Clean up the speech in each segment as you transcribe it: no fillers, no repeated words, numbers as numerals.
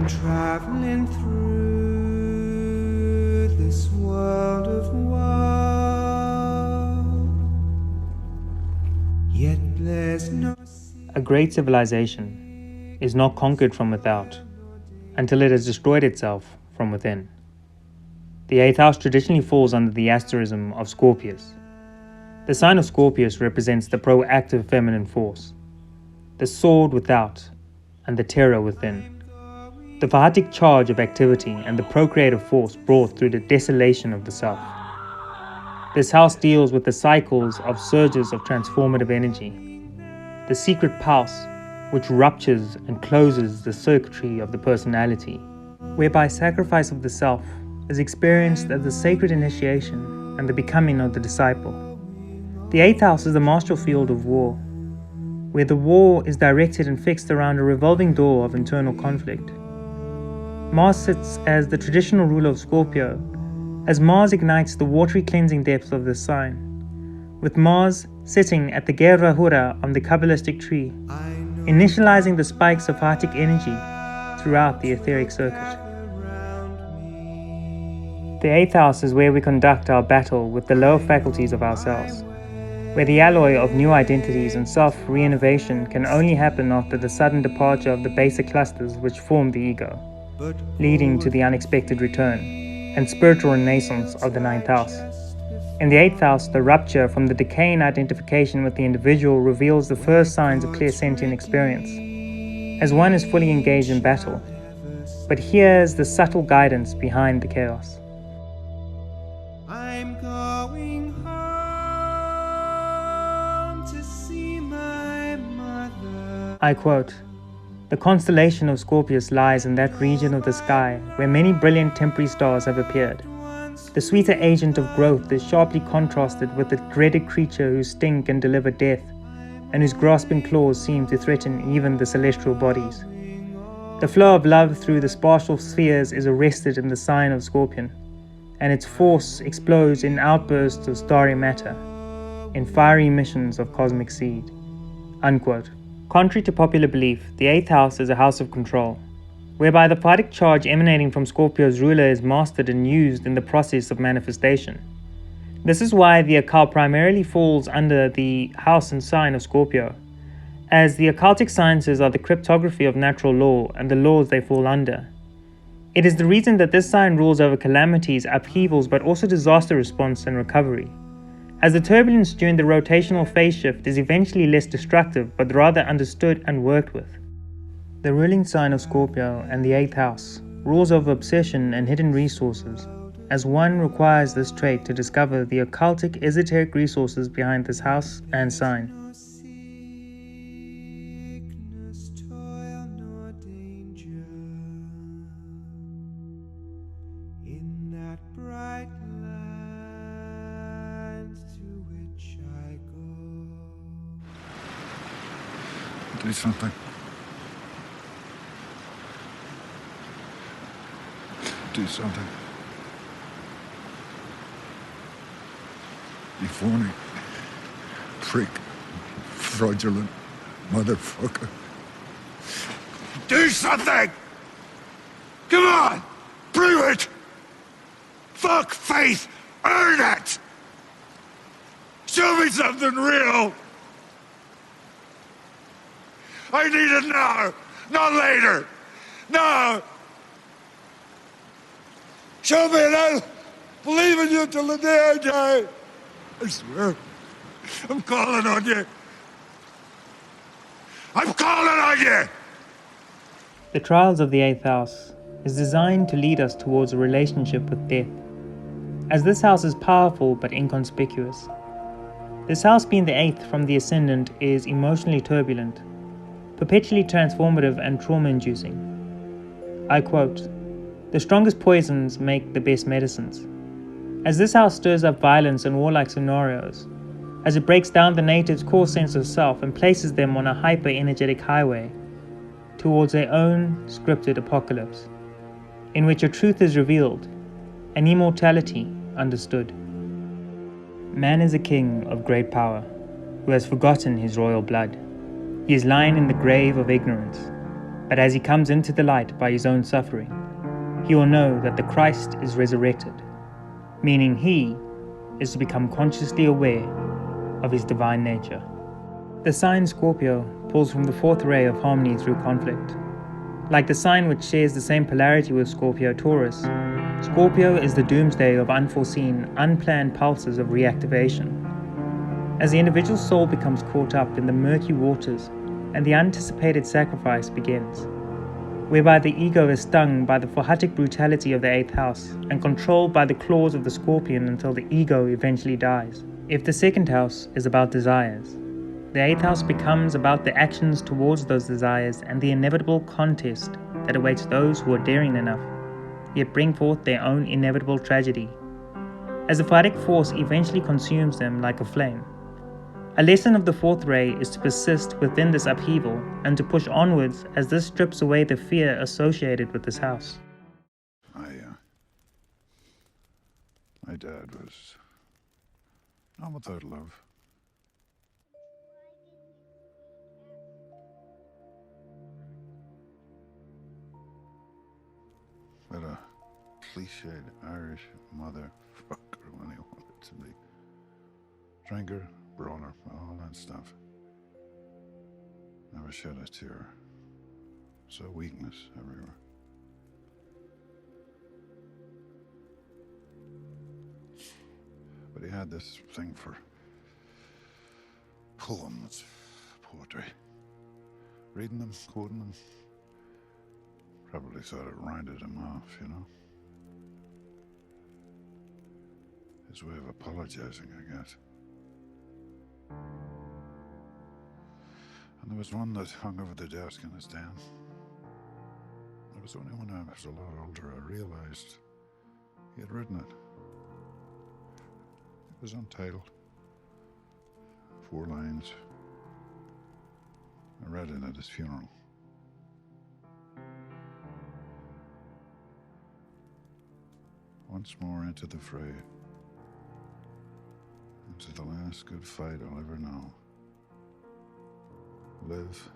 I'm traveling through this world of woe, yet there's no... A great civilization is not conquered from without until it has destroyed itself from within. The 8th house traditionally falls under the asterism of Scorpius. The sign of Scorpius represents the proactive feminine force, the sword without and the terror within, the Vahatic charge of activity and the procreative force brought through the desolation of the self. This house deals with the cycles of surges of transformative energy, the secret pulse which ruptures and closes the circuitry of the personality, whereby sacrifice of the self is experienced as the sacred initiation and the becoming of the disciple. The 8th house is the martial field of war, where the war is directed and fixed around a revolving door of internal conflict. Mars sits as the traditional ruler of Scorpio, as Mars ignites the watery cleansing depths of this sign, with Mars sitting at the Gerra Hura on the Kabbalistic tree, initializing the spikes of Vahatic energy throughout the etheric circuit. The 8th house is where we conduct our battle with the lower faculties of ourselves, where the alloy of new identities and self-reinnovation can only happen after the sudden departure of the baser clusters which form the ego, leading to the unexpected return and spiritual renaissance of the 9th house. In the 8th house, the rupture from the decaying identification with the individual reveals the first signs of clear sentient experience, as one is fully engaged in battle, but here's the subtle guidance behind the chaos. I'm going home to see my mother. I quote, "The constellation of Scorpius lies in that region of the sky where many brilliant temporary stars have appeared. The sweeter agent of growth is sharply contrasted with the dreaded creature whose sting can deliver death and whose grasping claws seem to threaten even the celestial bodies. The flow of love through the spatial spheres is arrested in the sign of Scorpion, and its force explodes in outbursts of starry matter, in fiery emissions of cosmic seed." Unquote. Contrary to popular belief, the 8th house is a house of control, whereby the Vahatic charge emanating from Scorpio's ruler is mastered and used in the process of manifestation. This is why the occult primarily falls under the house and sign of Scorpio, as the occultic sciences are the cryptography of natural law and the laws they fall under. It is the reason that this sign rules over calamities, upheavals, but also disaster response and recovery, as the turbulence during the rotational phase shift is eventually less destructive but rather understood and worked with. The ruling sign of Scorpio and the 8th house rules over obsession and hidden resources, as one requires this trait to discover the occultic esoteric resources behind this house and sign. Sickness, toil, nor danger. In that bright land to which I go. Do something. Do something. You phony, prick, fraudulent motherfucker. Do something! Come on! Prove it! Fuck faith! Earn it! Show me something real! I need it now! Not later! Now! Show me and I'll believe in you till the day I die. I swear. I'm calling on you. I'm calling on you! The trials of the 8th house is designed to lead us towards a relationship with death, as this house is powerful but inconspicuous. This house, being the 8th from the ascendant, is emotionally turbulent, perpetually transformative and trauma-inducing. I quote, "The strongest poisons make the best medicines." As this house stirs up violence and warlike scenarios, as it breaks down the natives' core sense of self and places them on a hyper-energetic highway towards their own scripted apocalypse, in which a truth is revealed and immortality understood. Man is a king of great power, who has forgotten his royal blood. He is lying in the grave of ignorance, But as he comes into the light by his own suffering, he will know that the Christ is resurrected, meaning he is to become consciously aware of his divine nature. The sign Scorpio pulls from the fourth ray of harmony through conflict. Like the sign which shares the same polarity with Scorpio Taurus, Scorpio is the doomsday of unforeseen, unplanned pulses of reactivation. As the individual soul becomes caught up in the murky waters and the anticipated sacrifice begins, whereby the ego is stung by the forhatic brutality of the 8th house and controlled by the claws of the scorpion until the ego eventually dies. If the 2nd house is about desires, the 8th house becomes about the actions towards those desires and the inevitable contest that awaits those who are daring enough, yet bring forth their own inevitable tragedy, as the fighting force eventually consumes them like a flame. A lesson of the fourth ray is to persist within this upheaval and to push onwards as this strips away the fear associated with this house. My dad was not without love. But a cliched Irish motherfucker when he wanted to be. Drinker, brawler, all that stuff. Never shed a tear. So weakness everywhere. But he had this thing for poems, poetry. Reading them, quoting them. Probably thought it rounded him off, you know? His way of apologizing, I guess. And there was one that hung over the desk in his den. It was only when I was a lot older I realized he had written it. It was untitled. 4 lines. I read it at his funeral. Once more into the fray. Into the last good fight I'll ever know. Live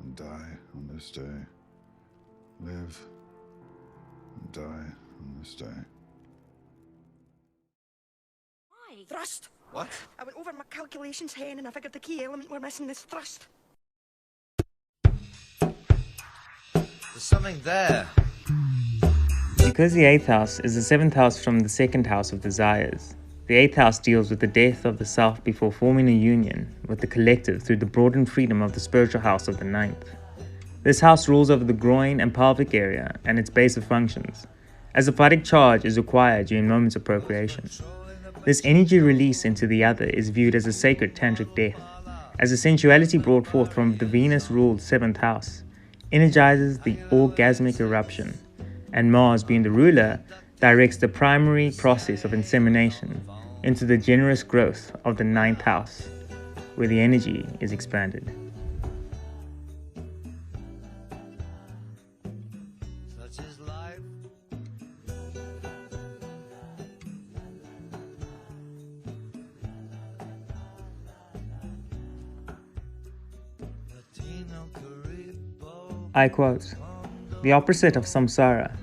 and die on this day. Live and die on this day. Why? Thrust! What? I went over my calculations, Hen, and I figured the key element we're missing is thrust. There's something there. Because the 8th house is the 7th house from the 2nd house of desires, the 8th house deals with the death of the self before forming a union with the collective through the broadened freedom of the spiritual house of the 9th. This house rules over the groin and pelvic area and its base of functions, as a fighting charge is required during moments of procreation. This energy release into the other is viewed as a sacred tantric death, as the sensuality brought forth from the Venus-ruled 7th house energizes the orgasmic eruption, and Mars, being the ruler, directs the primary process of insemination into the generous growth of the 9th house, where the energy is expanded. Such is life. I quote, "The opposite of samsara,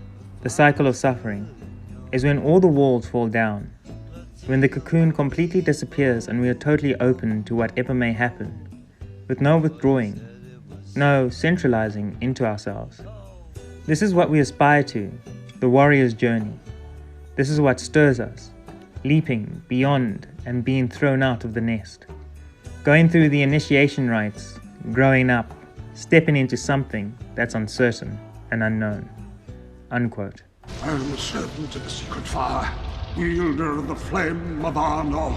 the cycle of suffering, is when all the walls fall down, when the cocoon completely disappears and we are totally open to whatever may happen, with no withdrawing, no centralizing into ourselves. This is what we aspire to, the warrior's journey. This is what stirs us, leaping beyond and being thrown out of the nest, going through the initiation rites, growing up, stepping into something that's uncertain and unknown." Unquote. I am the servant of the secret fire, wielder of the flame of Arnor.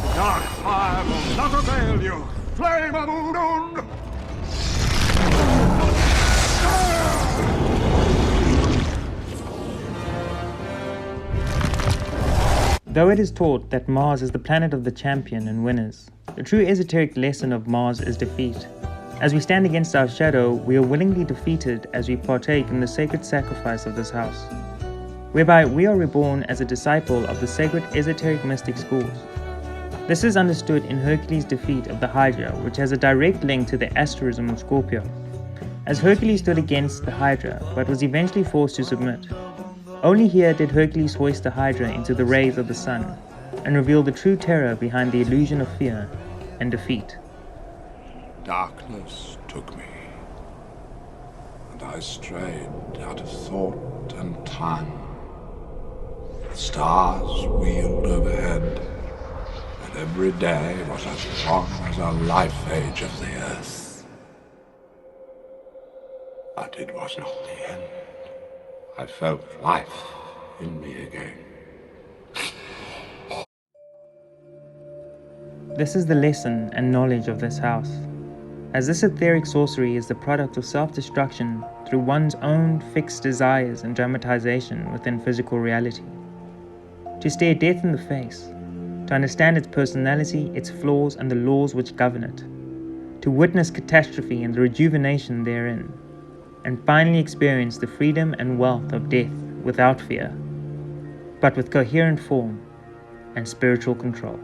The dark fire will not avail you, flame of Udun! Though it is taught that Mars is the planet of the champion and winners, the true esoteric lesson of Mars is defeat. As we stand against our shadow, we are willingly defeated as we partake in the sacred sacrifice of this house, whereby we are reborn as a disciple of the sacred esoteric mystic schools. This is understood in Hercules' defeat of the Hydra, which has a direct link to the asterism of Scorpio. as Hercules stood against the Hydra but was eventually forced to submit. Only here did Hercules hoist the Hydra into the rays of the sun and reveal the true terror behind the illusion of fear and defeat. Darkness took me, and I strayed out of thought and time. The stars wheeled overhead, and every day was as long as a life age of the earth. But it was not the end. I felt life in me again. This is the lesson and knowledge of this house, as this etheric sorcery is the product of self-destruction through one's own fixed desires and dramatization within physical reality. To stare death in the face, to understand its personality, its flaws, and the laws which govern it, to witness catastrophe and the rejuvenation therein, and finally experience the freedom and wealth of death without fear, but with coherent form and spiritual control.